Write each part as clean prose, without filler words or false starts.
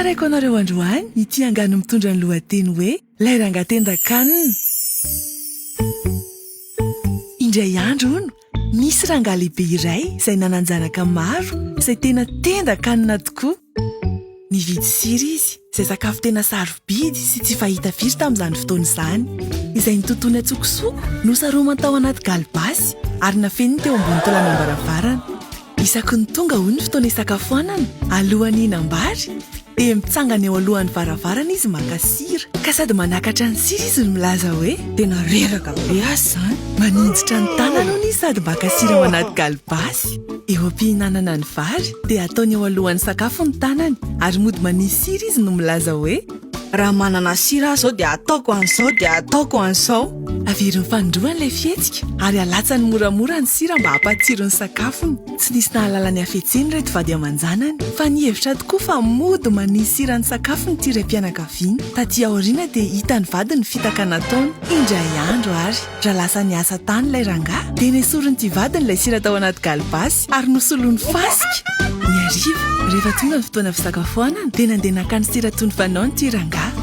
Tsaraiko anareo androany, ity Angano mitondra ny lohateny hoe ilay rangatendan-kanina. Indray andro hono, misy rangahy lehibe iray izay nananjanaka maro, izay tena tendan-kanina tokoa. Nividy sira izy, izay sakafo tena sarobidy sy tsy fahita firy tamin'izany fotoana izany. Izay nitontony atsokosoko no saroma tao anaty galibasy ary nafeniny teo ambony tolanam-baravarana. Isaky ny tonga hono ny fotoana isakafoanana, alohan'ny hinam-bary, dia mitsangana eo alohan'ny varavarana izy maka sira. Ka sady manakatra ny sira izy no milaza hoe tena reraka be azy izany. Maninjitra ny tanana hono izy sady maka sira ao anaty galibasy. Eo am-pihinanana ny vary dia ataony eo alohan'ny sakafo ny tanany ary mody manisy sira izy no milaza hoe raha manana sira zao dia ataoko an'izao dia ataoko an'izao. Averiny fandroany ilay fihetsika ary alatsany moramora ny sira mba hampatsiro ny sakafony. Tsy nisy nahalala ny hafetseny reto vady aman-janany fa nihevitra tokoa fa mody manisy sira ny sakafony ty raim-pianakaviany. Taty aoriana dia hita ny vady ny fitaka nataony. Indray andro ary raha lasa niasa tany ilay rangahy dia nesoriny ty vadiny ilay sira tao anaty galibasy ary nosoloany fasika. Ny hariva rehefa tonga ny fotoana fisakafoanana dia nandeha naka ny sira tony fanaony ty rangahy.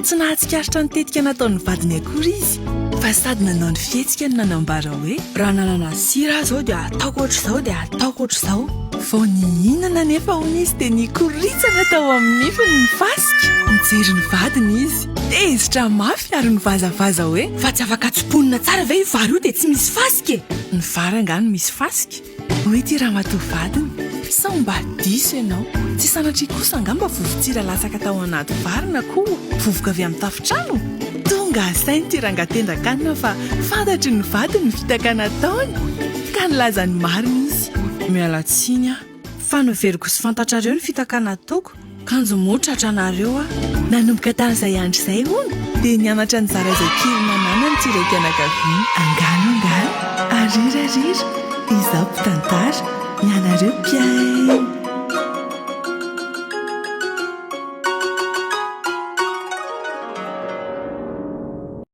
Tsy nahatsikaritra ny tetika nataon'ny vadiny akory izy fa sady nanao ny fihetsika no nanambara hoe raha nanana sira zao dia ataoko ohatr'izao dia ataoko ohatr'izao. Vao nihinana nefa hono izy dia nikoritsana tao amin'ny nifiny ny fasika. Nijery ny vadiny izy, tezitra mafy ary nivazavaza hoe fa tsy afaka tsiponina tsara ve io vary io dia tsy misy fasika? Ny vary angano misy fasika. Hoe ty raha matoa vadiny, sao mba diso ianao? Tsy sanatry kosa angamba vovotsira lasaka tao anaty vary na koa vovoka avy amin'ny tafitrano? Tonga asainy ty rangatendan-kanina fa fantatry ny vadiny ny fitaka nataony ka nilaza ny marina izy. Miala tsiny aho fa noveriko sy fantatrareo ny fitaka nataoko, kanjo motratra anareo aho. Nanomboka tamin'izay andro izay hono dia nianatra ny zara izay kely nananany ty raim-pianakaviany. Angano, arirarira, 𝐿𝒐𝒊𝒏𝒊𝒏𝒕🔥, ny anareo mpiaino.